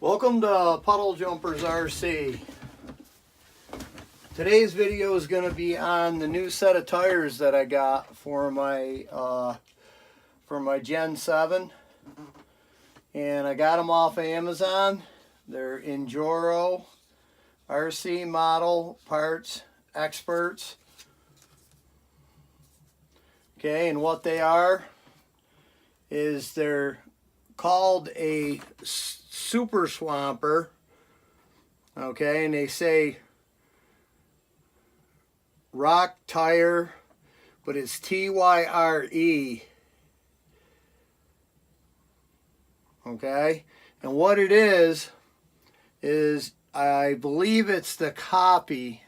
Welcome to Puddle Jumpers RC. Today's video is going to be on the new set of tires that I got for my Gen 7, and I got them off of Amazon. They're INJOA RC model parts experts. Okay, and what they are is they're called a super swamper. Okay, and they say rock tire, but it's TYRE. Okay, and what it is I believe it's the copy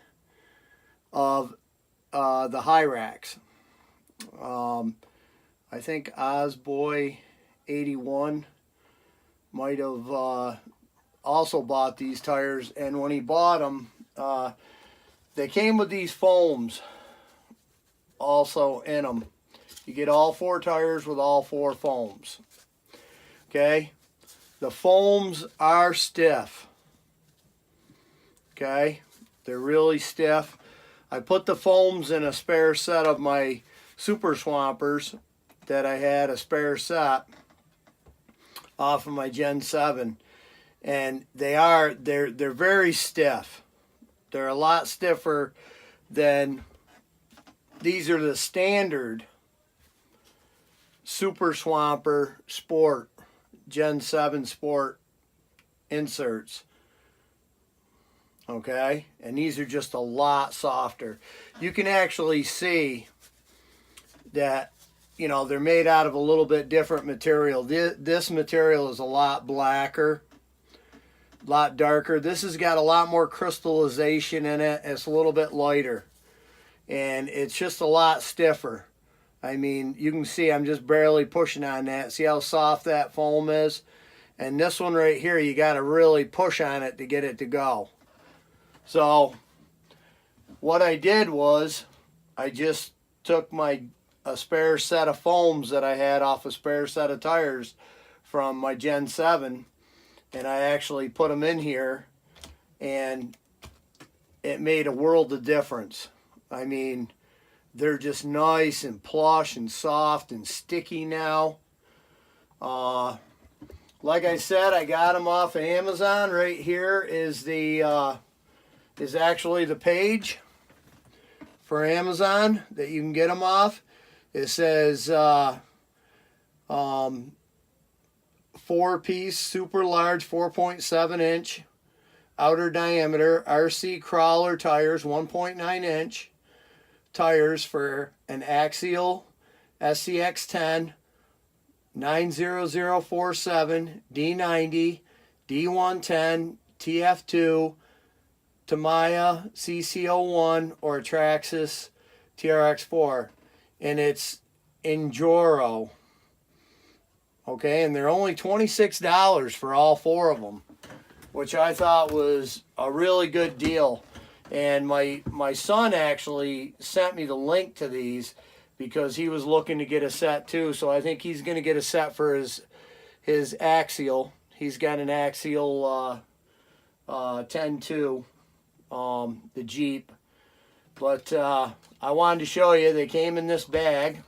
of the Hyrax. I think Ozboy 81 might have also bought these tires, and when he bought them, they came with these foams also in them. You get all four tires with all four foams. Okay, the foams are stiff. Okay, they're really stiff. I put the foams in a spare set of my super swampers that I had, a spare set off of my Gen 7, and they're very stiff. They're a lot stiffer than these are the standard Super Swamper Sport Gen 7 Sport inserts. Okay, and these are just a lot softer. You can actually see that, you know, they're made out of a little bit different material. This material is a lot blacker, a lot darker. This has got a lot more crystallization in it. It's a little bit lighter, and it's just a lot stiffer. I mean, you can see I'm just barely pushing on that. See how soft that foam is? And this one right here, you got to really push on it to get it to go. So what I did was I just took a spare set of foams that I had off a spare set of tires from my Gen 7, and I actually put them in here, and it made a world of difference. I mean, they're just nice and plush and soft and sticky now. Like I said, I got them off of Amazon. Right here is actually the page for Amazon that you can get them off. It says 4-piece super large 4.7 inch outer diameter RC crawler tires, 1.9 inch tires for an axial SCX10 90047 D90 D110 TF2 Tamiya CC01 or Traxxas TRX4, and it's INJOA. Okay, and they're only $26 for all four of them, which I thought was a really good deal. And my son actually sent me the link to these because he was looking to get a set too. So I think he's going to get a set for his axial. He's got an axial 10.2, the Jeep. But I wanted to show you, they came in this bag,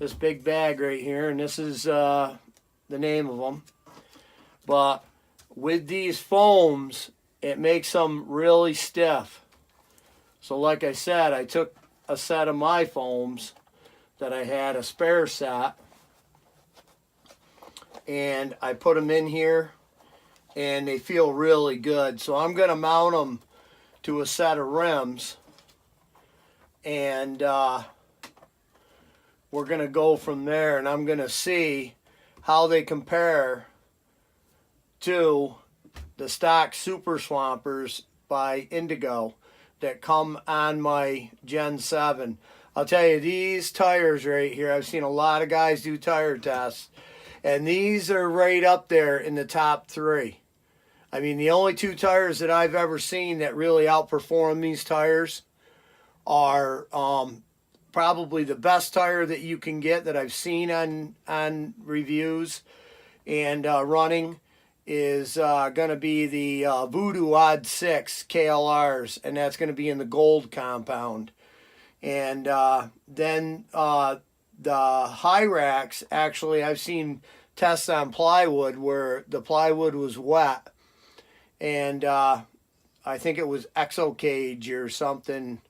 this big bag right here, and this is the name of them. But with these foams, it makes them really stiff. So like I said, I took a set of my foams that I had, a spare set, and I put them in here, and they feel really good. So I'm going to mount them to a set of rims, and we're going to go from there, and I'm going to see how they compare to the stock Super Swampers by Indigo that come on my Gen 7. I'll tell you, these tires right here, I've seen a lot of guys do tire tests, and these are right up there in the top 3. I mean, the only 2 tires that I've ever seen that really outperform these tires are probably the best tire that you can get that I've seen on reviews and running is going to be the Voodoo Odd 6 KLRs, and that's going to be in the gold compound. And then the Hyrax, actually, I've seen tests on plywood where the plywood was wet, and I think it was Exocage or something,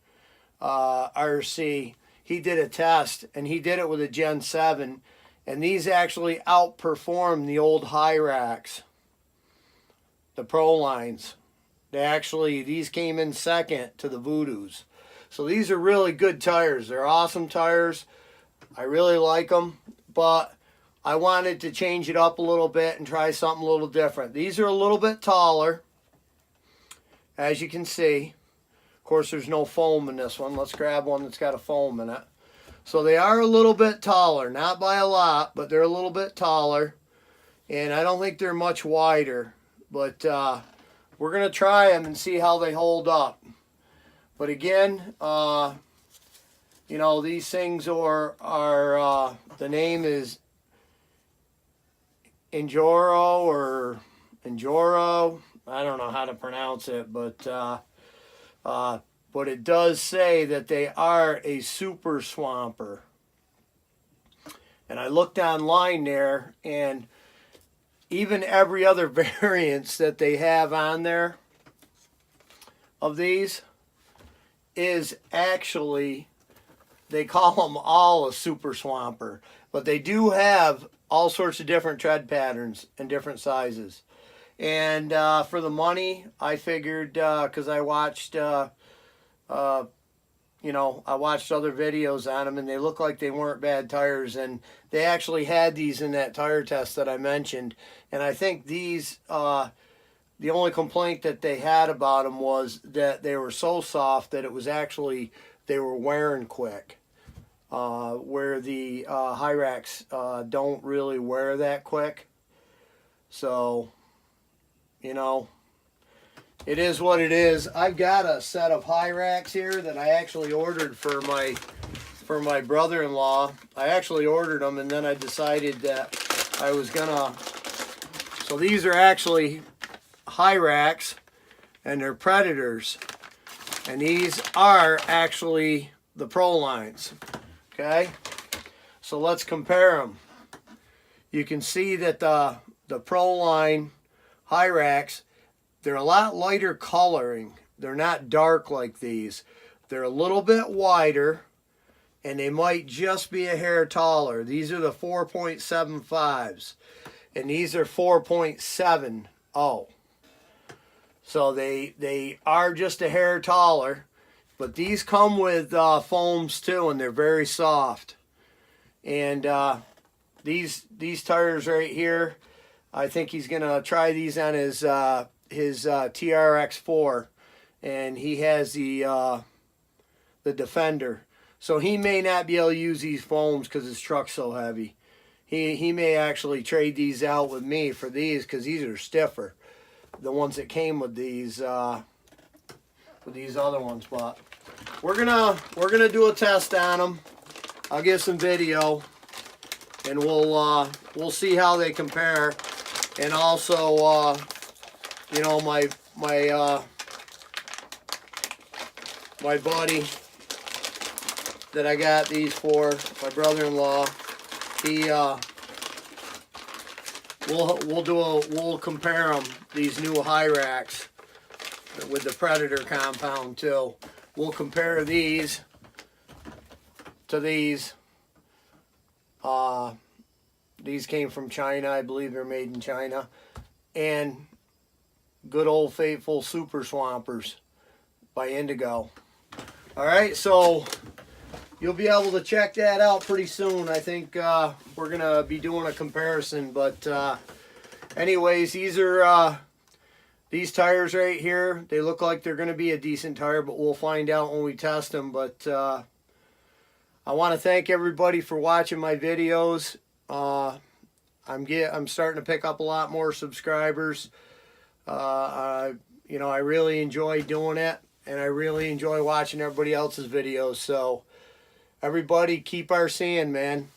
RC. He did a test, and he did it with a Gen 7, and these actually outperformed the old Hyrax, the Pro lines. These came in second to the Voodoos. So these are really good tires. They're awesome tires. I really like them, but I wanted to change it up a little bit and try something a little different. These are a little bit taller, as you can see. Of course, there's no foam in this one. Let's grab one that's got a foam in it. So they are a little bit taller, not by a lot, but they're a little bit taller. And I don't think they're much wider, but we're going to try them and see how they hold up. But again, you know, these things are the name is INJOA or INJOA. I don't know how to pronounce it, but it does say that they are a super swamper. And I looked online there, and even every other variants that they have on there of these is actually, they call them all a super swamper, but they do have all sorts of different tread patterns and different sizes. And for the money, I figured, because I watched, you know, I watched other videos on them, and they look like they weren't bad tires, and they actually had these in that tire test that I mentioned. And I think these, the only complaint that they had about them was that they were so soft that it was actually, they were wearing quick. Where the Hyrax don't really wear that quick. So, you know, it is what it is. I've got a set of Hyrax here that I actually ordered for my brother-in-law. I actually ordered them, and then I decided that I was gonna, so these are actually Hyrax, and they're Predators, and these are actually the Pro lines. Okay, so let's compare them. You can see that the Pro line Hyrax, they're a lot lighter coloring. They're not dark like these. They're a little bit wider, and they might just be a hair taller. These are the 4.75s, and these are 4.70. So they are just a hair taller, but these come with foams too, and they're very soft. And these tires right here, I think he's gonna try these on his TRX4, and he has the Defender. So he may not be able to use these foams because his truck's so heavy. He may actually trade these out with me for these, because these are stiffer, the ones that came with these other ones. But we're gonna do a test on them. I'll get some video, and we'll see how they compare. And also, you know, my buddy that I got these for, my brother-in-law, he we'll compare them, these new Hyrax with the Predator compound too. We'll compare these to these. These came from China. I believe they're made in China. And good old faithful Super Swampers by Indigo. Alright, so you'll be able to check that out pretty soon. I think we're going to be doing a comparison. But anyways, these are these tires right here. They look like they're going to be a decent tire, but we'll find out when we test them. But I want to thank everybody for watching my videos. I'm starting to pick up a lot more subscribers. You know, I really enjoy doing it, and I really enjoy watching everybody else's videos. So everybody keep RCing, man.